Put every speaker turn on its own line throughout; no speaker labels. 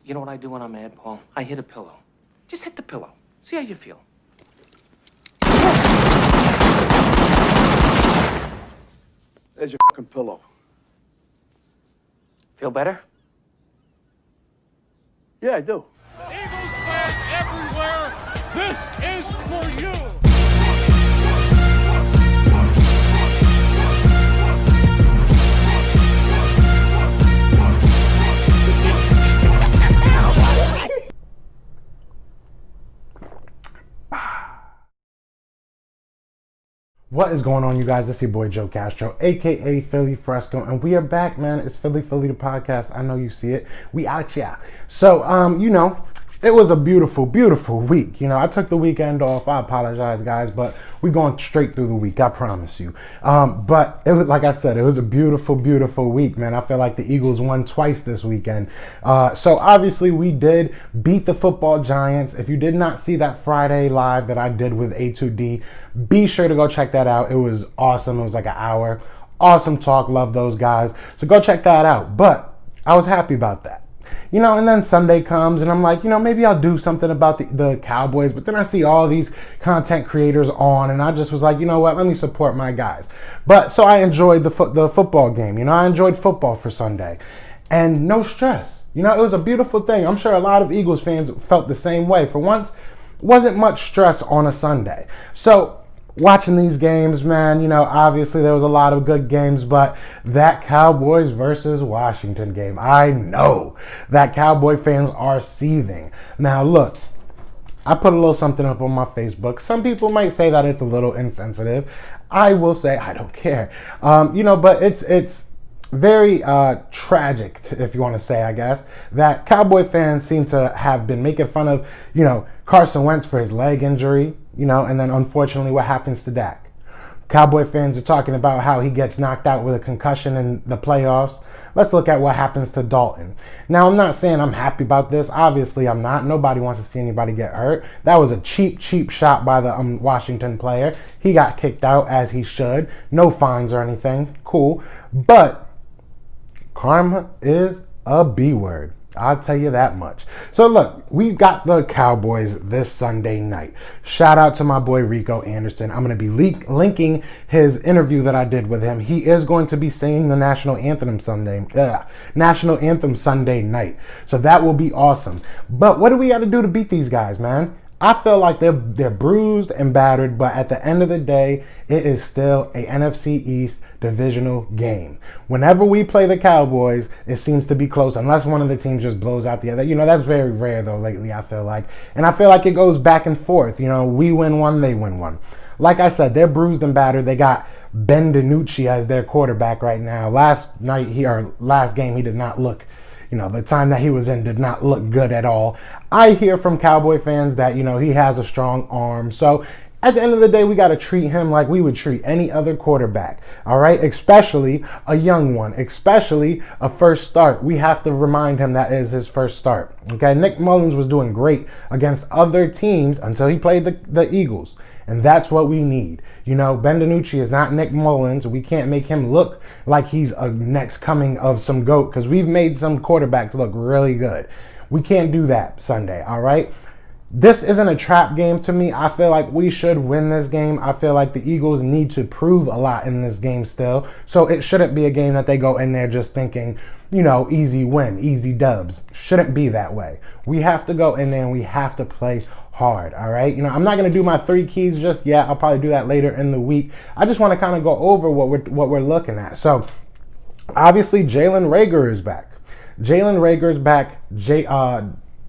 You know what I do when I'm mad, Paul? I hit a pillow. Just hit the pillow. See how you feel.
There's your fucking pillow.
Feel better?
Yeah, I do.
Eagles fans everywhere, this is for you.
What is going on, you guys? It's your boy Joe Castro, aka Philly Fresco, and we are back, man. It's Philly the podcast. I know you see it. We out here. So, it was a beautiful, beautiful week. I took the weekend off. I apologize, guys, but we're going straight through the week. I promise you. But it was, like I said, it was a beautiful, beautiful week, man. I feel like the Eagles won twice this weekend. So obviously we did beat the football Giants. If you did not see that Friday live that I did with A2D, be sure to go check that out. It was awesome. It was like an hour. Awesome talk. Love those guys. So go check that out. But I was happy about that. And then Sunday comes and I'm like, maybe I'll do something about the Cowboys. But then I see all these content creators on and I just was like, you know what, let me support my guys. But so I enjoyed the football game. I enjoyed football for Sunday and no stress. It was a beautiful thing. I'm sure a lot of Eagles fans felt the same way. For once, wasn't much stress on a Sunday. So watching these games, man, obviously there was a lot of good games, but that Cowboys versus Washington game, I know that Cowboy fans are seething. Now, look, I put a little something up on my Facebook. Some people might say that it's a little insensitive. I will say I don't care. But it's very tragic, if you want to say, I guess, that Cowboy fans seem to have been making fun of, Carson Wentz for his leg injury, and then unfortunately what happens to Dak. Cowboy fans are talking about how he gets knocked out with a concussion in the playoffs. Let's look at what happens to Dalton. Now, I'm not saying I'm happy about this. Obviously, I'm not. Nobody wants to see anybody get hurt. That was a cheap shot by the Washington player. He got kicked out, as he should. No fines or anything. Cool. But karma is a B word. I'll tell you that much. So look, we got the Cowboys this Sunday night. Shout out to my boy Rico Anderson. I'm going to be linking his interview that I did with him. He is going to be singing the national anthem Sunday night. So that will be awesome. But what do we got to do to beat these guys, man? I feel like they're bruised and battered, but at the end of the day, it is still a NFC East divisional game. Whenever we play the Cowboys, it seems to be close, unless one of the teams just blows out the other. That's very rare, though, lately, I feel like. And I feel like it goes back and forth. We win one, they win one. Like I said, they're bruised and battered. They got Ben DiNucci as their quarterback right now. Last game, he did not look... the time that he was in did not look good at all. I hear from Cowboy fans that, he has a strong arm. So at the end of the day, we got to treat him like we would treat any other quarterback. All right. Especially a young one, especially a first start. We have to remind him that is his first start. Okay. Nick Mullins was doing great against other teams until he played the Eagles. And that's what we need. Ben DiNucci is not Nick Mullins. We can't make him look like he's a next coming of some GOAT, because we've made some quarterbacks look really good. We can't do that Sunday, all right? This isn't a trap game to me. I feel like we should win this game. I feel like the Eagles need to prove a lot in this game still. So it shouldn't be a game that they go in there just thinking, easy win, easy dubs. Shouldn't be that way. We have to go in there and we have to play hard, all right? I'm not going to do my 3 keys just yet. I'll probably do that later in the week. I just want to kind of go over what we're looking at. So, obviously, Jalen Reagor is back. Jalen Reagor is back.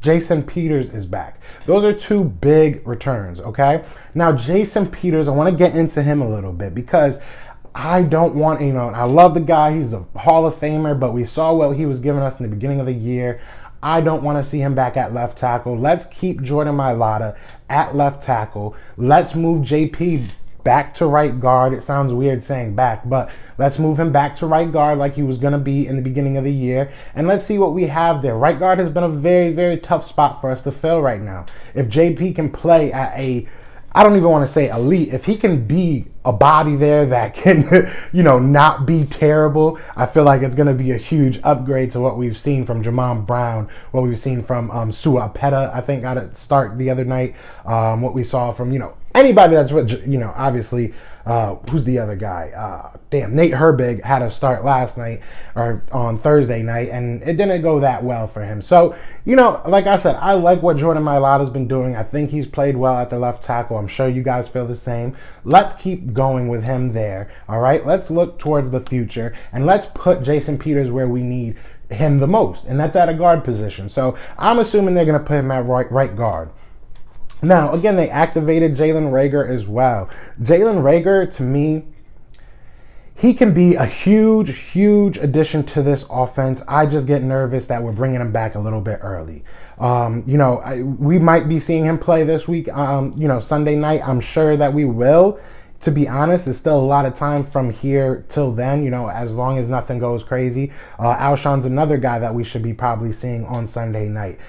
Jason Peters is back. Those are 2 big returns, okay? Now, Jason Peters, I want to get into him a little bit because I don't want, I love the guy. He's a Hall of Famer, but we saw what he was giving us in the beginning of the year. I don't want to see him back at left tackle. Let's keep Jordan Mailata at left tackle. Let's move JP back to right guard. It sounds weird saying back, but let's move him back to right guard like he was going to be in the beginning of the year. And let's see what we have there. Right guard has been a very, very tough spot for us to fill right now. If JP can play at a I don't even want to say elite. If he can be a body there that can, not be terrible, I feel like it's going to be a huge upgrade to what we've seen from Jamon Brown, what we've seen from Sua Apeta, I think, got a start the other night, what we saw from, anybody that's, obviously, who's the other guy? Nate Herbig had a start last night or on Thursday night, and it didn't go that well for him. So, like I said, I like what Jordan Mailata's been doing. I think he's played well at the left tackle. I'm sure you guys feel the same. Let's keep going with him there. All right, let's look towards the future, and let's put Jason Peters where we need him the most, and that's at a guard position. So I'm assuming they're going to put him at right guard. Now, again, they activated Jalen Reagor as well. Jalen Reagor, to me, he can be a huge, huge addition to this offense. I just get nervous that we're bringing him back a little bit early. We might be seeing him play this week, Sunday night. I'm sure that we will. To be honest, there's still a lot of time from here till then, as long as nothing goes crazy. Alshon's another guy that we should be probably seeing on Sunday night.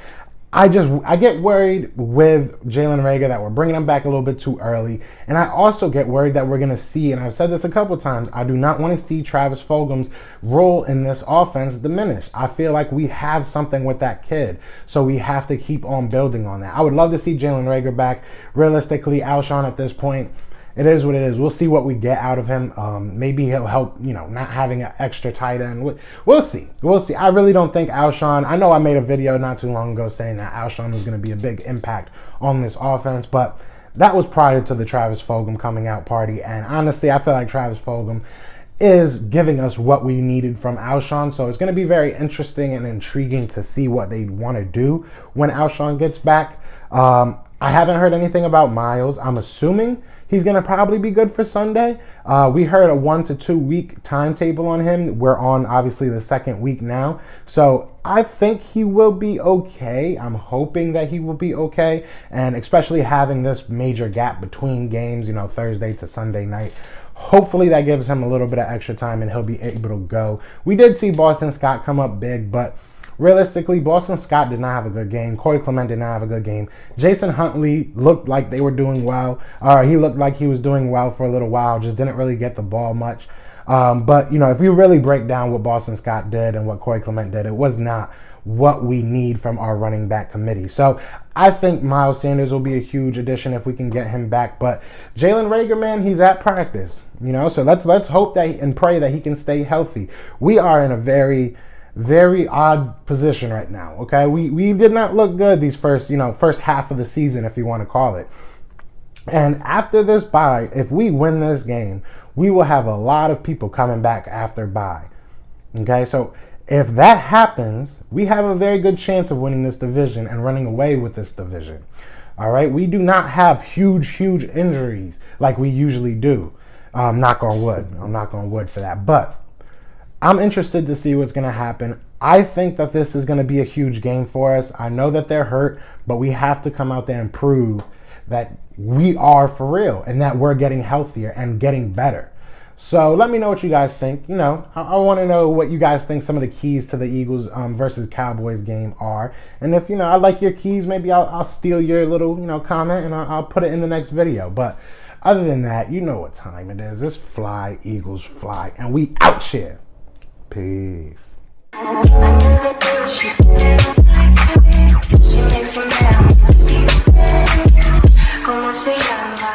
I get worried with Jalen Reagor that we're bringing him back a little bit too early. And I also get worried that we're going to see, and I've said this a couple times, I do not want to see Travis Fulgham's role in this offense diminish. I feel like we have something with that kid. So we have to keep on building on that. I would love to see Jalen Reagor back. Realistically, Alshon at this point, it is what it is. We'll see what we get out of him. Maybe he'll help, not having an extra tight end. We'll see. We'll see. I really don't think Alshon, I know I made a video not too long ago saying that Alshon was going to be a big impact on this offense, but that was prior to the Travis Fulgham coming out party. And honestly, I feel like Travis Fulgham is giving us what we needed from Alshon. So it's going to be very interesting and intriguing to see what they want to do when Alshon gets back. I haven't heard anything about Miles. I'm assuming he's going to probably be good for Sunday. We heard a 1 to 2 week timetable on him. We're on, obviously, the second week now. So I think he will be okay. I'm hoping that he will be okay. And especially having this major gap between games, Thursday to Sunday night. Hopefully that gives him a little bit of extra time and he'll be able to go. We did see Boston Scott come up big, but realistically, Boston Scott did not have a good game. Corey Clement did not have a good game. Jason Huntley looked like they were doing well. He looked like he was doing well for a little while, just didn't really get the ball much. But, if you really break down what Boston Scott did and what Corey Clement did, it was not what we need from our running back committee. So I think Miles Sanders will be a huge addition if we can get him back. But Jalen Reagor, man, he's at practice. So let's hope that and pray that he can stay healthy. We are in a very, very odd position right now. Okay, we did not look good these first half of the season, if you want to call it. And after this bye, if we win this game, we will have a lot of people coming back after bye. Okay, so if that happens, we have a very good chance of winning this division and running away with this division. All right, we do not have huge injuries like we usually do. Knock on wood. I'm knock on wood for that, but I'm interested to see what's going to happen. I think that this is going to be a huge game for us. I know that they're hurt, but we have to come out there and prove that we are for real and that we're getting healthier and getting better. So let me know what you guys think. I want to know what you guys think some of the keys to the Eagles versus Cowboys game are. And if, I like your keys, maybe I'll steal your little, comment and I'll put it in the next video. But other than that, you know what time it is. It's Fly, Eagles, Fly. And we out here. Peace. ¿Cómo se llama?